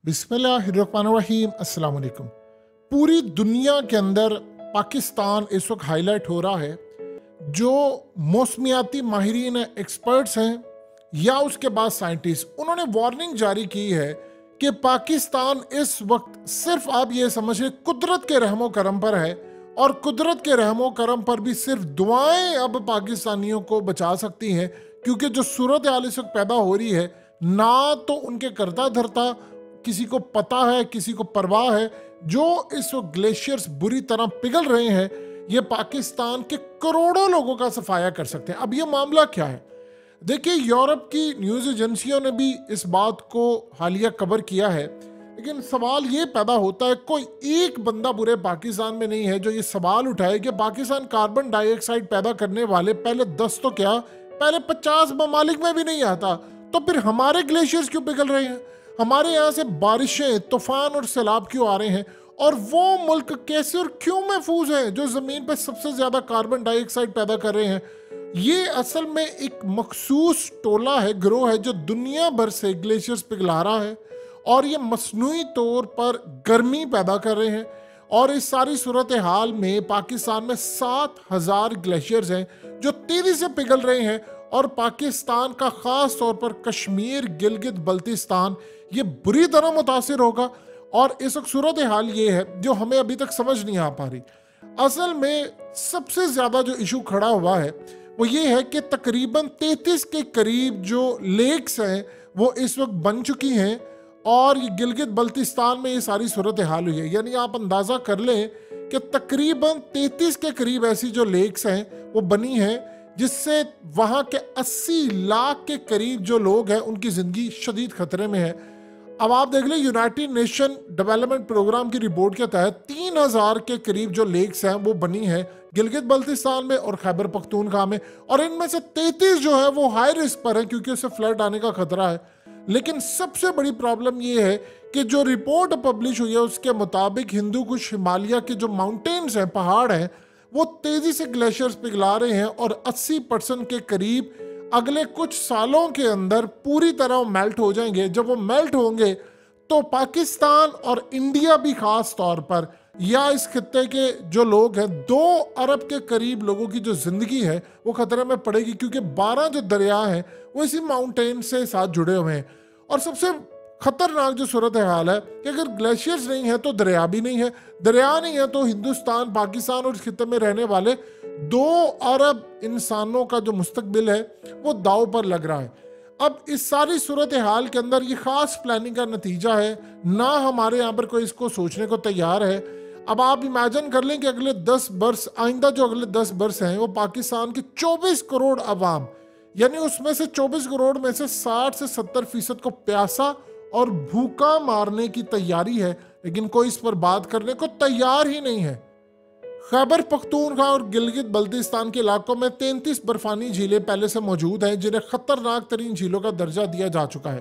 बिस्मिल्लाहिर्रहमानिर्रहीम अस्सलाम वालेकुम। पूरी दुनिया के अंदर पाकिस्तान इस वक्त हाईलाइट हो रहा है। जो मौसमियाती माहिरीन एक्सपर्ट्स हैं या उसके बाद साइंटिस्ट, उन्होंने वार्निंग जारी की है कि पाकिस्तान इस वक्त सिर्फ आप ये समझिए कुदरत के रहमो करम पर है, और कुदरत के रहमो करम पर भी सिर्फ दुआएं अब पाकिस्तानियों को बचा सकती हैं, क्योंकि जो सूरत हाल इस वक्त पैदा हो रही है, ना तो उनके करता धरता किसी को पता है, किसी को परवाह है। जो इस वक्त ग्लेशियर्स बुरी तरह पिघल रहे हैं, ये पाकिस्तान के करोड़ों लोगों का सफाया कर सकते हैं। अब ये मामला क्या है, देखिए, यूरोप की न्यूज़ एजेंसियों ने भी इस बात को हालिया कवर किया है, लेकिन सवाल ये पैदा होता है, कोई एक बंदा बुरे पाकिस्तान में नहीं है जो ये सवाल उठाए कि पाकिस्तान कार्बन डाइऑक्साइड पैदा करने वाले पहले 10 तो क्या, पहले 50 ममालिक में भी नहीं आता, तो फिर हमारे ग्लेशियर्स क्यों पिघल रहे हैं, हमारे यहाँ से बारिशें, तूफान और सैलाब क्यों आ रहे हैं, और वो मुल्क कैसे और क्यों महफूज हैं जो ज़मीन पर सबसे ज़्यादा कार्बन डाइऑक्साइड पैदा कर रहे हैं। ये असल में एक मखसूस टोला है, गिरोह है, जो दुनिया भर से ग्लेशियर्स पिघला रहा है, और ये मसनूई तौर पर गर्मी पैदा कर रहे हैं। और इस सारी सूरत हाल में पाकिस्तान में 7,000 ग्लेशियर्स हैं जो तेज़ी से पिघल रहे हैं, और पाकिस्तान का ख़ास तौर पर कश्मीर, गिलगित बल्तिस्तान ये बुरी तरह मुतासिर होगा। और इस वक्त सूरत हाल ये है जो हमें अभी तक समझ नहीं आ पा रही। असल में सबसे ज़्यादा जो इशू खड़ा हुआ है वो ये है कि तकरीबन 33 के करीब जो लेक्स हैं वो इस वक्त बन चुकी हैं, और ये गिलगित बल्तिस्तान में ये सारी सूरत हाल हुई है। यानी आप अंदाज़ा कर लें कि तकरीबन 33 के करीब ऐसी जो लेक्स हैं वो बनी हैं, जिससे वहाँ के 80 लाख के करीब जो लोग हैं उनकी ज़िंदगी शदीद खतरे में है। अब आप देख लें, यूनाइटेड नेशन डेवलपमेंट प्रोग्राम की रिपोर्ट के तहत 3,000 के करीब जो लेक्स हैं वो बनी हैं गिलगित बल्तिस्तान में और खैबर पख्तूनख्वा में, और इनमें से 33 जो है वो हाई रिस्क पर है क्योंकि उससे फ्लड आने का खतरा है। लेकिन सबसे बड़ी प्रॉब्लम ये है कि जो रिपोर्ट पब्लिश हुई है उसके मुताबिक हिंदू कुश हिमालय के जो माउंटेन्स हैं, पहाड़ हैं, वो तेज़ी से ग्लेशियर्स पिघला रहे हैं, और 80% के करीब अगले कुछ सालों के अंदर पूरी तरह मेल्ट हो जाएंगे। जब वो मेल्ट होंगे तो पाकिस्तान और इंडिया भी खास तौर पर, या इस खित्ते के जो लोग हैं, 2 अरब के करीब लोगों की जो ज़िंदगी है वो खतरे में पड़ेगी, क्योंकि 12 जो दरिया हैं वो इसी माउंटेन से साथ जुड़े हुए हैं। और सबसे खतरनाक जो सूरत हाल है कि अगर ग्लेशियर्स नहीं है तो दरिया भी नहीं है, दरिया नहीं है तो हिंदुस्तान, पाकिस्तान और इस खित्ते में रहने वाले 2 अरब इंसानों का जो मुस्तकबिल है वो दाव पर लग रहा है। अब इस सारी सूरत हाल के अंदर ये खास प्लानिंग का नतीजा है, ना हमारे यहाँ पर कोई इसको सोचने को तैयार है। अब आप इमेजिन कर लें कि अगले 10 बरस, आइंदा जो अगले 10 बरस हैं वो पाकिस्तान के 24 करोड़ अवाम, यानी उसमें से 24 करोड़ में से 60 से 70% को प्यासा और भूखा मारने की तैयारी है, लेकिन कोई इस पर बात करने को तैयार ही नहीं है। खैबर पख्तूनख्वा और गिलगित बल्तिस्तान के इलाकों में 33 बर्फानी झीलें पहले से मौजूद हैं, जिन्हें खतरनाक तरीन झीलों का दर्जा दिया जा चुका है।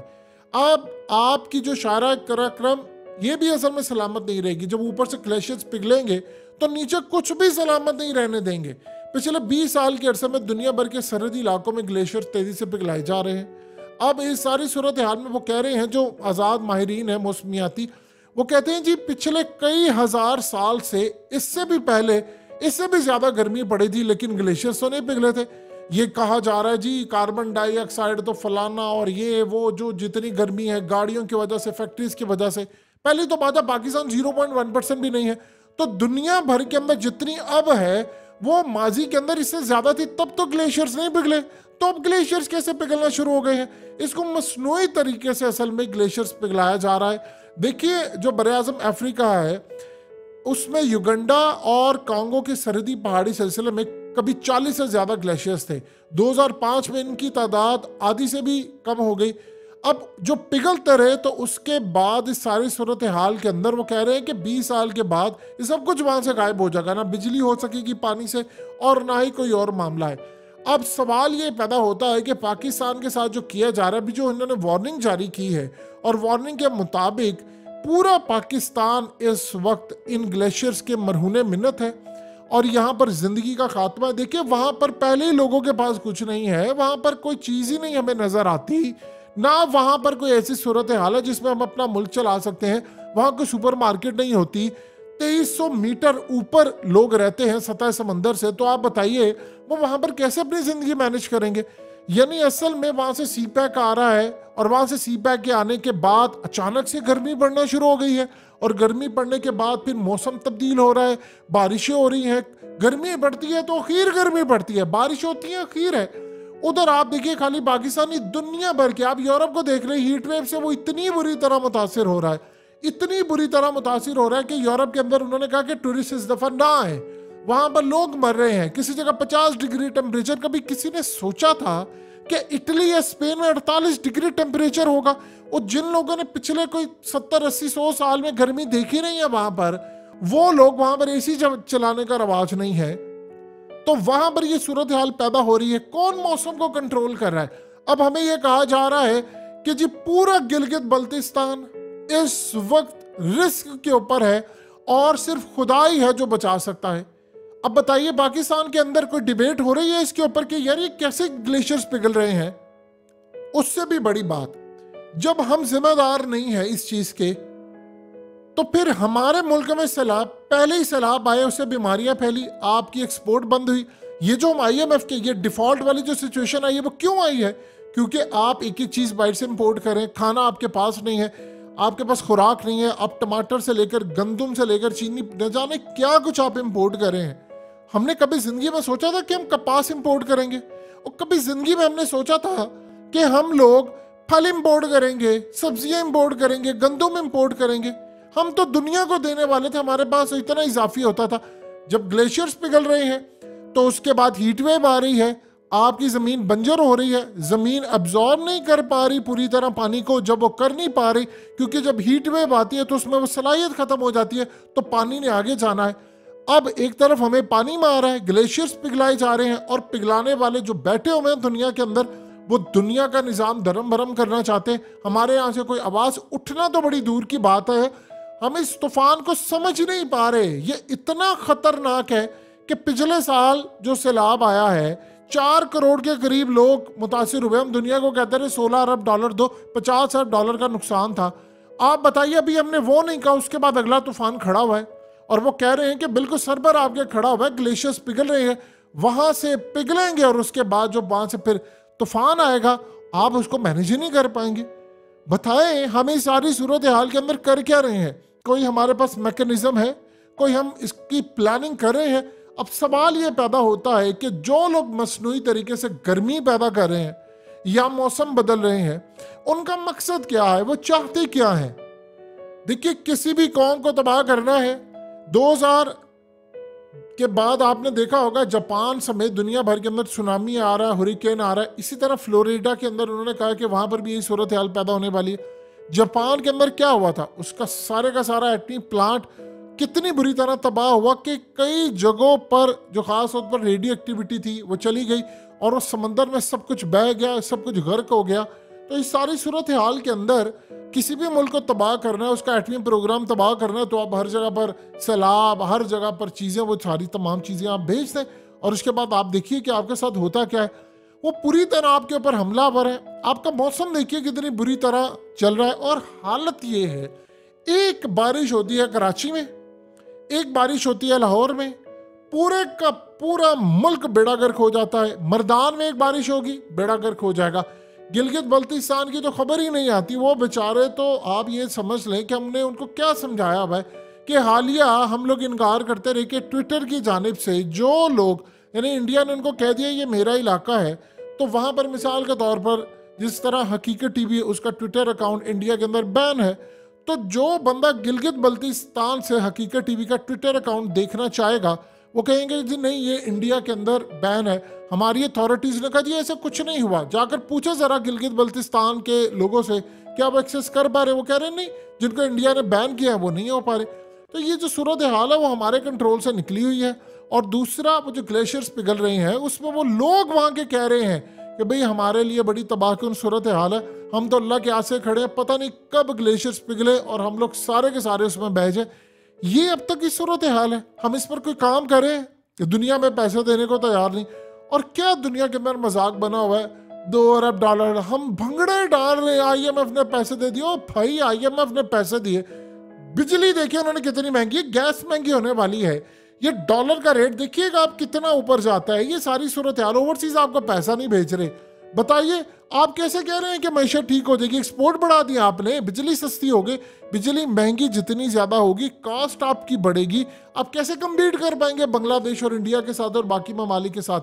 अब आपकी जो शारा कराक्रम ये भी असल में सलामत नहीं रहेगी। जब ऊपर से ग्लेशियर्स पिघलेंगे तो नीचे कुछ भी सलामत नहीं रहने देंगे। पिछले 20 साल के अरसे में दुनिया भर के सरहदी इलाकों में ग्लेशियर तेजी से पिघलाए जा रहे हैं। अब इस सारी सूरत हाल में वो कह रहे हैं, जो आज़ाद माहिरीन हैं मौसमियाती, वो कहते हैं जी पिछले कई हज़ार साल से, इससे भी पहले, इससे भी ज़्यादा गर्मी पड़ी थी, लेकिन ग्लेशियर्स तो नहीं पिघले थे। ये कहा जा रहा है जी कार्बन डाइऑक्साइड तो फलाना और ये वो, जो जितनी गर्मी है गाड़ियों की वजह से, फैक्ट्रीज की वजह से। पहली तो बात है, पाकिस्तान 0.1% भी नहीं है, तो दुनिया भर के अंदर जितनी अब है वो माजी के अंदर इससे ज़्यादा थी, तब तो ग्लेशियर्स नहीं पिघले। तो अब ग्लेशियर्स कैसे पिघलना शुरू हो गए हैं? इसको मसनूई तरीके से असल में ग्लेशियर्स पिघलाया जा रहा है। देखिए, जो बरे-आज़म अफ्रीका है उसमें युगंडा और कांगो के सरहदी पहाड़ी सिलसिले में कभी 40 से ज़्यादा ग्लेशियर्स थे। 2005 में इनकी तादाद आधी से भी कम हो गई। अब जो पिघलते रहे, तो उसके बाद इस सारी सूरत हाल के अंदर वो कह रहे हैं कि 20 साल के बाद ये सब कुछ वहाँ से गायब हो जाएगा, ना बिजली हो सकेगी पानी से और ना ही कोई और मामला है। अब सवाल ये पैदा होता है कि पाकिस्तान के साथ जो किया जा रहा है, अभी जो इन्होंने वार्निंग जारी की है, और वार्निंग के मुताबिक पूरा पाकिस्तान इस वक्त इन ग्लेशियर्स के मरहूने मिन्नत है, और यहाँ पर जिंदगी का खात्मा है। देखिए, वहाँ पर पहले ही लोगों के पास कुछ नहीं है, वहाँ पर कोई चीज़ ही नहीं हमें नज़र आती, ना वहां पर कोई ऐसी सूरत हाल है जिसमें हम अपना मुल्क चला सकते हैं। वहां कोई सुपरमार्केट नहीं होती। 2300 मीटर ऊपर लोग रहते हैं सतह समंदर से, तो आप बताइए वो वहां पर कैसे अपनी जिंदगी मैनेज करेंगे। यानी असल में वहां से सी पैक आ रहा है और वहां से सी पैक के आने के बाद अचानक से गर्मी पड़ना शुरू हो गई है, और गर्मी पड़ने के बाद फिर मौसम तब्दील हो रहा है, बारिशें हो रही हैं। गर्मी बढ़ती है तो खीर गर्मी पड़ती है, बारिश होती है खीर है। उधर आप देखिए खाली पाकिस्तानी दुनिया भर के, आप यूरोप को देख रहे हैं, हीट वेव से वो इतनी बुरी तरह मुतासिर हो रहा है, इतनी बुरी तरह मुतासिर हो रहा है कि यूरोप के अंदर उन्होंने कहा कि टूरिस्ट इस दफा ना आए, वहां पर लोग मर रहे हैं। किसी जगह 50 डिग्री टेम्परेचर, कभी किसी ने सोचा था कि इटली या स्पेन में 48 डिग्री टेम्परेचर होगा? और जिन लोगों ने पिछले कोई 70 80 100 साल में गर्मी देखी नहीं है वहां पर, वो लोग वहां पर एसी चलाने का रवाज नहीं है, तो वहां पर ये सूरत हाल पैदा हो रही है। कौन मौसम को कंट्रोल कर रहा है? अब हमें यह कहा जा रहा है कि जी पूरा गिलगित बल्तिस्तान इस वक्त रिस्क के ऊपर है और सिर्फ खुदा ही है जो बचा सकता है। अब बताइए पाकिस्तान के अंदर कोई डिबेट हो रही है इसके ऊपर कि यार ये कैसे ग्लेशियर्स पिघल रहे हैं? उससे भी बड़ी बात, जब हम जिम्मेदार नहीं है इस चीज के, तो फिर हमारे मुल्क में सैलाब, पहले ही सैलाब आए, उससे बीमारियां फैली, आपकी एक्सपोर्ट बंद हुई। ये जो IMF के ये डिफॉल्ट वाली जो सिचुएशन आई है वो क्यों आई है? क्योंकि आप एक एक चीज बाहर से इंपोर्ट करें, खाना आपके पास नहीं है, आपके पास खुराक नहीं है, आप टमाटर से लेकर गंदम से लेकर चीनी न जाने क्या कुछ आप इंपोर्ट कर रहे हैं। हमने कभी जिंदगी में सोचा था कि हम कपास इंपोर्ट करेंगे? और कभी जिंदगी में हमने सोचा था कि हम लोग फल इंपोर्ट करेंगे, सब्जियां इंपोर्ट करेंगे, गंदम इंपोर्ट करेंगे? हम तो दुनिया को देने वाले थे, हमारे पास इतना इजाफी होता था। जब ग्लेशियर्स पिघल रहे हैं तो उसके बाद हीट वेव आ रही है, आपकी जमीन बंजर हो रही है, जमीन अब्जॉर्ब नहीं कर पा रही पूरी तरह पानी को, जब वो कर नहीं पा रही, क्योंकि जब हीट वेव आती है तो उसमें वो सलाहियत खत्म हो जाती है, तो पानी ने आगे जाना है। अब एक तरफ हमें पानी में आ रहा है, ग्लेशियर्स पिघलाए जा रहे हैं, और पिघलाने वाले जो बैठे हुए हैं दुनिया के अंदर, वो दुनिया का निजाम धर्म भरम करना चाहते हैं। हमारे यहाँ से कोई आवाज उठना तो बड़ी दूर की बात है, हम इस तूफान को समझ नहीं पा रहे। ये इतना खतरनाक है कि पिछले साल जो सैलाब आया है, 4 करोड़ के करीब लोग मुतासिर हुए। हम दुनिया को कहते रहे 16 अरब डॉलर दो, 50 अरब डॉलर का नुकसान था। आप बताइए, अभी हमने वो नहीं कहा, उसके बाद अगला तूफान खड़ा हुआ है और वो कह रहे हैं कि बिल्कुल सर पर आपके खड़ा हुआ है, ग्लेशियर्स पिघल रहे हैं, वहां से पिघलेंगे और उसके बाद जो वहां से फिर तूफान आएगा, आप उसको मैनेज ही नहीं कर पाएंगे। बताएं, हम इस सारी सूरत हाल के अंदर कर क्या रहे हैं? कोई हमारे पास मैकेनिज्म है? कोई हम इसकी प्लानिंग कर रहे हैं? अब सवाल ये पैदा होता है कि जो लोग मसनूई तरीके से गर्मी पैदा कर रहे हैं या मौसम बदल रहे हैं, उनका मकसद क्या है? वो चाहते क्या है? देखिए, किसी भी कौम को तबाह करना है। 2000 के बाद आपने देखा होगा जापान समेत दुनिया भर के अंदर सुनामी आ रहा है, हुरिकेन आ रहा है। इसी तरह फ्लोरिडा के अंदर उन्होंने कहा कि वहां पर भी यही सूरत हाल पैदा होने वाली है। जापान के अंदर क्या हुआ था? उसका सारे का सारा एटमी प्लांट कितनी बुरी तरह तबाह हुआ कि कई जगहों पर जो खास तौर पर रेडियो एक्टिविटी थी वो चली गई और उस समंदर में सब कुछ बह गया, सब कुछ गर्क हो गया। तो इस सारी सूरत हाल के अंदर किसी भी मुल्क को तबाह करना है, उसका एटमी प्रोग्राम तबाह करना है, तो आप हर जगह पर सैलाब, हर जगह पर चीज़ें, वो सारी तमाम चीज़ें आप भेज दें और उसके बाद आप देखिए कि आपके साथ होता क्या है। वो पूरी तरह आपके ऊपर हमलावर है। आपका मौसम देखिए कितनी बुरी तरह चल रहा है। और हालत ये है, एक बारिश होती है कराची में, एक बारिश होती है लाहौर में, पूरे का पूरा मुल्क बेड़ा गर्क हो जाता है। मर्दान में एक बारिश होगी, बेड़ा गर्क हो जाएगा। गिलगित बल्तिस्तान की तो खबर ही नहीं आती। वो बेचारे, तो आप ये समझ लें कि हमने उनको क्या समझाया हुआ है कि हालिया हम लोग इनकार करते रहे कि ट्विटर की जानिब से जो लोग, यानी इंडिया ने उनको कह दिया ये मेरा इलाका है, तो वहाँ पर मिसाल के तौर पर जिस तरह हकीकत टीवी, उसका ट्विटर अकाउंट इंडिया के अंदर बैन है, तो जो बंदा गिलगित बल्तिस्तान से हकीकत टीवी का ट्विटर अकाउंट देखना चाहेगा, वो कहेंगे जी नहीं, ये इंडिया के अंदर बैन है। हमारी अथॉरिटीज़ ने कहा जी ऐसा कुछ नहीं हुआ। जाकर पूछे ज़रा गिलगित बल्तिस्तान के लोगों से, क्या वो एक्सेस कर पा रहे? वो कह रहे नहीं, जिनको इंडिया ने बैन किया है वो नहीं हो पा रहे। तो ये जो सूरत हाल है वो हमारे कंट्रोल से निकली हुई है। और दूसरा, वो जो ग्लेशियर्स पिघल रहे हैं उसमें वो लोग वहाँ के कह रहे हैं कि भाई हमारे लिए बड़ी तबाहकुन सूरत हाल है, हम तो अल्लाह के आसे खड़े हैं, पता नहीं कब ग्लेशियर्स पिघले और हम लोग सारे के सारे उसमें बह जाए। ये अब तक की सूरत हाल है। हम इस पर कोई काम करें कि दुनिया में पैसे देने को तैयार नहीं। और क्या दुनिया के अंदर मजाक बना हुआ है, 2 अरब डॉलर हम भंगड़े डाल रहे हैं, IMF ने पैसे दे दिए। ओ भाई, IMF ने पैसे दिए, बिजली देखिए उन्होंने कितनी महंगी है, गैस महंगी होने वाली है, ये डॉलर का रेट देखिएगा आप कितना ऊपर जाता है। ये सारी सूरत हाल, ओवरसीज आपको पैसा नहीं भेज रहे। बताइए आप कैसे कह रहे हैं कि मैशत ठीक हो जाएगी? एक्सपोर्ट बढ़ा दिया आपने, बिजली सस्ती हो गई। बिजली महंगी जितनी ज्यादा होगी, कॉस्ट आपकी बढ़ेगी। आप कैसे कम्पीट कर पाएंगे बांग्लादेश और इंडिया के साथ और बाकी ममालिक के साथ?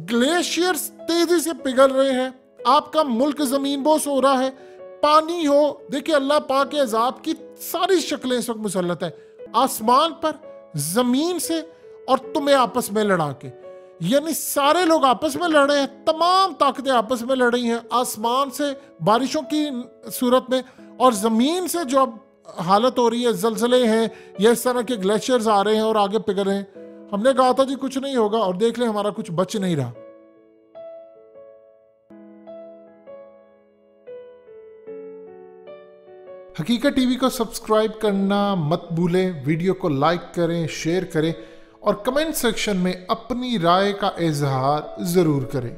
ग्लेशियर्स तेजी से पिघल रहे हैं, आपका मुल्क जमीन बोस हो रहा है। पानी हो, देखिए अल्लाह पाक के अजाब की सारी शक्लें इस वक्त मुसल्लत है, आसमान पर, जमीन से, और तुम्हें आपस में लड़ा के। यानी सारे लोग आपस में लड़ रहे हैं, तमाम ताकतें आपस में लड़ रही हैं, आसमान से बारिशों की सूरत में और जमीन से जो अब हालत हो रही है, जलजले हैं या इस तरह के ग्लेशियर्स आ रहे हैं और आगे पिघल रहे हैं। हमने कहा था जी कुछ नहीं होगा, और देख ले हमारा कुछ बच नहीं रहा। हकीकत टीवी को सब्सक्राइब करना मत भूलें, वीडियो को लाइक करें, शेयर करें और कमेंट सेक्शन में अपनी राय का इजहार जरूर करें।